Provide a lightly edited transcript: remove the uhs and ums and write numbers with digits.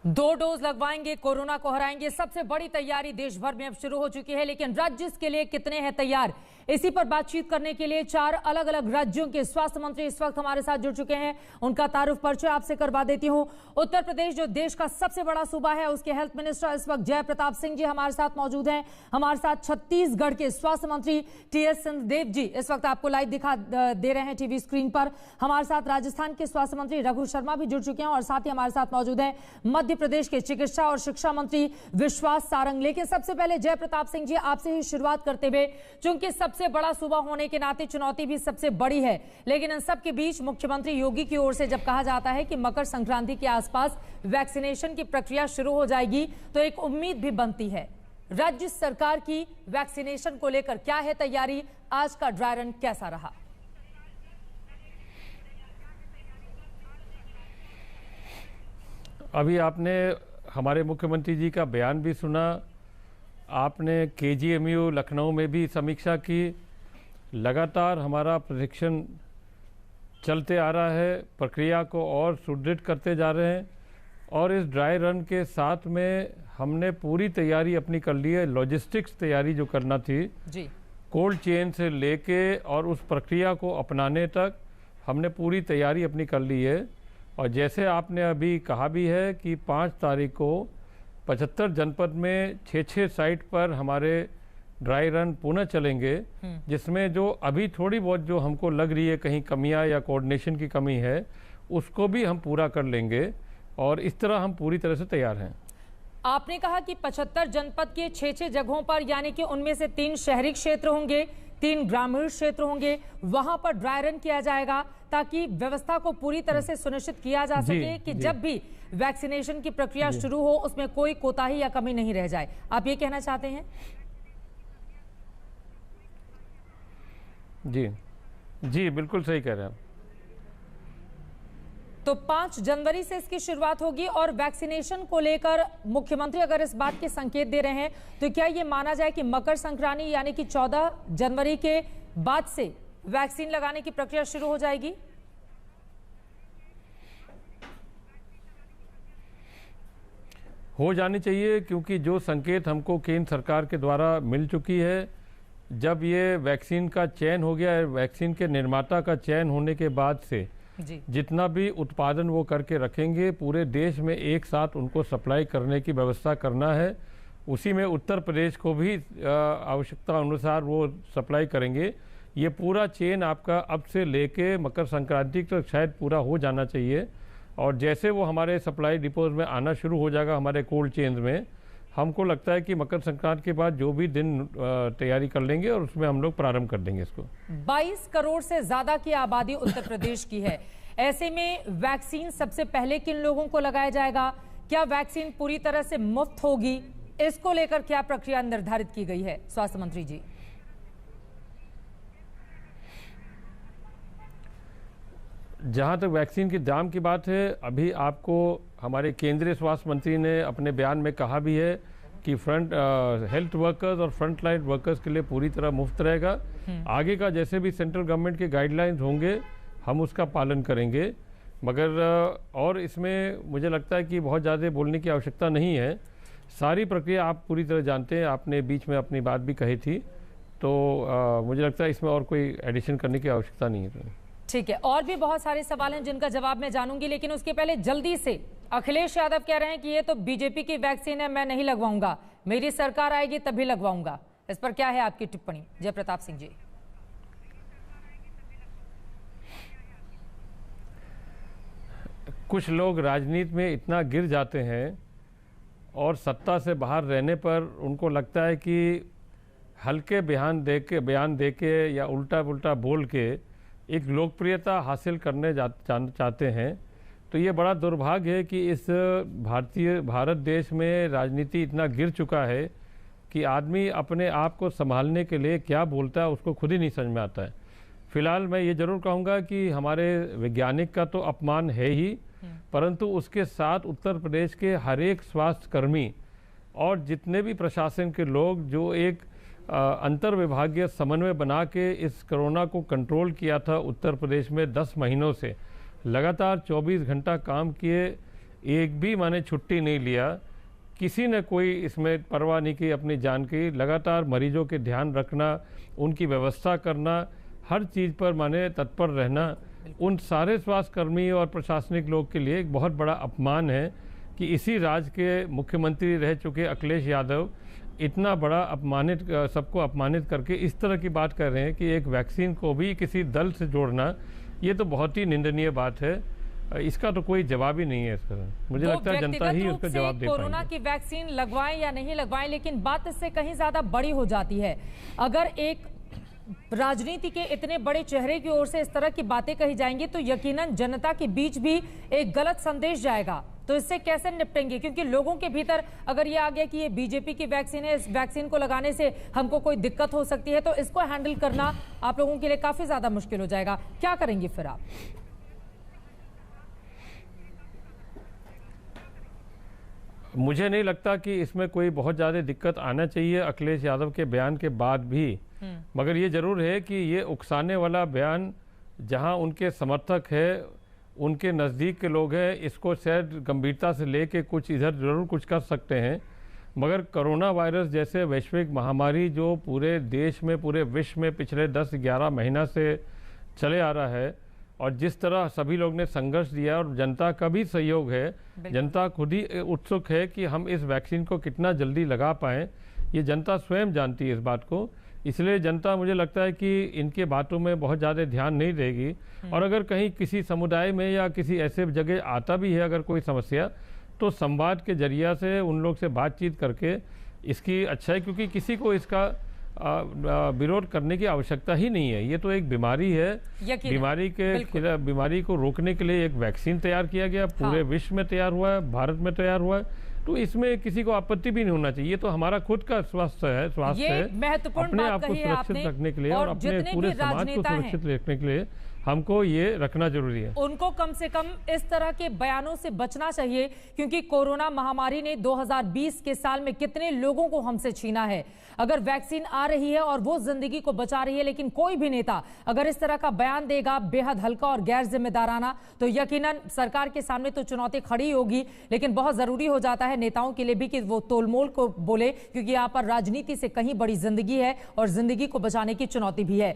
दो डोज लगवाएंगे, कोरोना को हराएंगे। सबसे बड़ी तैयारी देश भर में अब शुरू हो चुकी है, लेकिन राज्य इसके लिए कितने हैं तैयार, इसी पर बातचीत करने के लिए 4 अलग अलग राज्यों के स्वास्थ्य मंत्री इस वक्त हमारे साथ जुड़ चुके हैं। उनका तारुफ परिचय आपसे करवा देती हूं। उत्तर प्रदेश जो देश का सबसे बड़ा सूबा है, उसके हेल्थ मिनिस्टर इस वक्त जय प्रताप सिंह जी हमारे साथ मौजूद हैं। हमारे साथ छत्तीसगढ़ के स्वास्थ्य मंत्री टी.एस. सिंहदेव जी इस वक्त आपको लाइव दिखा दे रहे हैं टीवी स्क्रीन पर। हमारे साथ राजस्थान के स्वास्थ्य मंत्री रघु शर्मा भी जुड़ चुके हैं और साथ ही हमारे साथ मौजूद हैं मध्य प्रदेश के चिकित्सा और शिक्षा मंत्री विश्वास सारंग। लेकिन सबसे पहले जय प्रताप सिंह जी, आपसे ही शुरुआत करते हुए, चूंकि सबसे बड़ा सूबा होने के नाते चुनौती भी सबसे बड़ी है, लेकिन इन सब के बीच मुख्यमंत्री योगी की ओर से जब कहा जाता है कि मकर संक्रांति के आसपास वैक्सीनेशन की प्रक्रिया शुरू हो जाएगी, तो एक उम्मीद भी बनती है। राज्य सरकार की वैक्सीनेशन को लेकर क्या है तैयारी? आज का ड्राई रन कैसा रहा? अभी आपने हमारे मुख्यमंत्री जी का बयान भी सुना, आपने केजीएमयू लखनऊ में भी समीक्षा की। लगातार हमारा प्रशिक्षण चलते आ रहा है, प्रक्रिया को और सुदृढ़ करते जा रहे हैं और इस ड्राई रन के साथ में हमने पूरी तैयारी अपनी कर ली है। लॉजिस्टिक्स तैयारी जो करना थी जी, कोल्ड चेन से लेके और उस प्रक्रिया को अपनाने तक हमने पूरी तैयारी अपनी कर ली है। और जैसे आपने अभी कहा भी है कि 5 तारीख को 75 जनपद में 6-6 साइट पर हमारे ड्राई रन पुनः चलेंगे, जिसमें जो अभी थोड़ी बहुत जो हमको लग रही है कहीं कमियां या कोऑर्डिनेशन की कमी है, उसको भी हम पूरा कर लेंगे और इस तरह हम पूरी तरह से तैयार हैं। आपने कहा कि 75 जनपद के 6-6 जगहों पर, यानी कि उनमें से 3 शहरी क्षेत्र होंगे, 3 ग्रामीण क्षेत्र होंगे, वहां पर ड्राई रन किया जाएगा ताकि व्यवस्था को पूरी तरह से सुनिश्चित किया जा सके कि जब भी वैक्सीनेशन की प्रक्रिया शुरू हो उसमें कोई कोताही या कमी नहीं रह जाए। आप ये कहना चाहते हैं? जी बिल्कुल सही कह रहे हैं। तो 5 जनवरी से इसकी शुरुआत होगी और वैक्सीनेशन को लेकर मुख्यमंत्री अगर इस बात के संकेत दे रहे हैं, तो क्या ये माना जाए कि मकर संक्रांति यानी कि 14 जनवरी के बाद से वैक्सीन लगाने की प्रक्रिया शुरू हो जाएगी? हो जानी चाहिए, क्योंकि जो संकेत हमको केंद्र सरकार के द्वारा मिल चुकी है, जब ये वैक्सीन का चयन हो गया है, वैक्सीन के निर्माता का चयन होने के बाद से जितना भी उत्पादन वो करके रखेंगे, पूरे देश में एक साथ उनको सप्लाई करने की व्यवस्था करना है। उसी में उत्तर प्रदेश को भी आवश्यकता अनुसार वो सप्लाई करेंगे। ये पूरा चेन आपका अब से लेके मकर संक्रांति तक शायद पूरा हो जाना चाहिए। और जैसे वो हमारे सप्लाई डिपोज में आना शुरू हो जाएगा हमारे कोल्ड चेन्स में, हमको लगता है कि मकर संक्रांति के बाद जो भी दिन तैयारी कर लेंगे और उसमें हम लोग प्रारंभ कर देंगे इसको। 22 करोड़ से ज्यादा की आबादी उत्तर प्रदेश की है। ऐसे में वैक्सीन सबसे पहले किन लोगों को लगाया जाएगा? क्या वैक्सीन पूरी तरह से मुफ्त होगी? इसको लेकर क्या प्रक्रिया निर्धारित की गई है स्वास्थ्य मंत्री जी? जहाँ तक वैक्सीन के दाम की बात है, अभी आपको हमारे केंद्रीय स्वास्थ्य मंत्री ने अपने बयान में कहा भी है कि हेल्थ वर्कर्स और फ्रंट लाइन वर्कर्स के लिए पूरी तरह मुफ्त रहेगा। आगे का जैसे भी सेंट्रल गवर्नमेंट के गाइडलाइंस होंगे हम उसका पालन करेंगे। मगर और इसमें मुझे लगता है कि बहुत ज़्यादा बोलने की आवश्यकता नहीं है। सारी प्रक्रिया आप पूरी तरह जानते हैं, आपने बीच में अपनी बात भी कही थी, तो मुझे लगता है इसमें और कोई एडिशन करने की आवश्यकता नहीं है। ठीक है, और भी बहुत सारे सवाल हैं जिनका जवाब मैं जानूंगी, लेकिन उसके पहले जल्दी से अखिलेश यादव कह रहे हैं कि ये तो बीजेपी की वैक्सीन है, मैं नहीं लगवाऊंगा, मेरी सरकार आएगी तभी लगवाऊंगा। इस पर क्या है आपकी टिप्पणी जय प्रताप सिंह जी? कुछ लोग राजनीति में इतना गिर जाते हैं और सत्ता से बाहर रहने पर उनको लगता है कि हल्के बयान दे के या उल्टा पुल्टा बोल के एक लोकप्रियता हासिल करने चाहते हैं। तो ये बड़ा दुर्भाग्य है कि इस भारत देश में राजनीति इतना गिर चुका है कि आदमी अपने आप को संभालने के लिए क्या बोलता है उसको खुद ही नहीं समझ में आता है। फिलहाल मैं ये जरूर कहूँगा कि हमारे वैज्ञानिक का तो अपमान है ही, परंतु उसके साथ उत्तर प्रदेश के हर एक स्वास्थ्य कर्मी और जितने भी प्रशासन के लोग जो एक अंतर विभागीय समन्वय बना के इस कोरोना को कंट्रोल किया था उत्तर प्रदेश में 10 महीनों से, लगातार 24 घंटा काम किए, एक भी माने छुट्टी नहीं लिया, किसी ने कोई इसमें परवाह नहीं की अपनी जान की। लगातार मरीजों के ध्यान रखना, उनकी व्यवस्था करना, हर चीज़ पर माने तत्पर रहना, उन सारे स्वास्थ्यकर्मी और प्रशासनिक लोग के लिए एक बहुत बड़ा अपमान है कि इसी राज्य के मुख्यमंत्री रह चुके अखिलेश यादव इतना बड़ा अपमानित, सबको अपमानित करके इस तरह की बात कर रहे हैं कि एक वैक्सीन को भी किसी दल से जोड़ना, ये तो बहुत ही निंदनीय बात है। इसका तो कोई जवाब ही नहीं है इसका। मुझे लगता है जनता ही उसका जवाब दे पाएगी। कोरोना की वैक्सीन लगवाएं या नहीं लगवाएं, लेकिन बात इससे कहीं ज्यादा बड़ी हो जाती है। अगर एक राजनीति के इतने बड़े चेहरे की ओर से इस तरह की बातें कही जाएंगी तो यकीनन जनता के बीच भी एक गलत संदेश जाएगा। तो इससे कैसे निपटेंगे? क्योंकि लोगों के भीतर अगर ये आ गया कि ये बीजेपी की वैक्सीन है, इस वैक्सीन को लगाने से हमको कोई दिक्कत हो सकती है, तो इसको हैंडल करना आप लोगों के लिए काफी ज्यादा मुश्किल हो जाएगा। क्या करेंगे फिर आप? मुझे नहीं लगता कि इसमें कोई बहुत ज़्यादा दिक्कत आना चाहिए अखिलेश यादव के बयान के बाद भी। मगर ये जरूर है कि ये उकसाने वाला बयान जहां उनके समर्थक है, उनके नज़दीक के लोग हैं, इसको शायद गंभीरता से लेके कुछ इधर ज़रूर कुछ कर सकते हैं। मगर कोरोना वायरस जैसे वैश्विक महामारी जो पूरे देश में, पूरे विश्व में पिछले 10-11 महीना से चले आ रहा है, और जिस तरह सभी लोग ने संघर्ष दिया और जनता का भी सहयोग है, जनता खुद ही उत्सुक है कि हम इस वैक्सीन को कितना जल्दी लगा पाएँ, ये जनता स्वयं जानती है इस बात को। इसलिए जनता, मुझे लगता है कि इनके बातों में बहुत ज़्यादा ध्यान नहीं देगी। और अगर कहीं किसी समुदाय में या किसी ऐसे जगह आता भी है अगर कोई समस्या, तो संवाद के जरिया से उन लोग से बातचीत करके इसकी अच्छा है, क्योंकि किसी को इसका विरोध करने की आवश्यकता ही नहीं है। ये तो एक बीमारी है, बीमारी को रोकने के लिए एक वैक्सीन तैयार किया गया, पूरे विश्व में तैयार हुआ है, भारत में तैयार हुआ है, तो इसमें किसी को आपत्ति भी नहीं होना चाहिए। ये तो हमारा खुद का स्वास्थ्य है, अपने आप को सुरक्षित रखने के लिए और अपने पूरे समाज को सुरक्षित रखने के लिए हमको ये रखना जरूरी है। उनको कम से कम इस तरह के बयानों से बचना चाहिए, क्योंकि कोरोना महामारी ने 2020 के साल में कितने लोगों को हमसे छीना है। अगर वैक्सीन आ रही है और वो जिंदगी को बचा रही है, लेकिन कोई भी नेता अगर इस तरह का बयान देगा बेहद हल्का और गैर जिम्मेदाराना, तो यकीनन सरकार के सामने तो चुनौती खड़ी होगी। लेकिन बहुत जरूरी हो जाता है नेताओं के लिए भी कि वो तोलमोल को बोले, क्योंकि यहाँ पर राजनीति से कहीं बड़ी जिंदगी है और जिंदगी को बचाने की चुनौती भी है।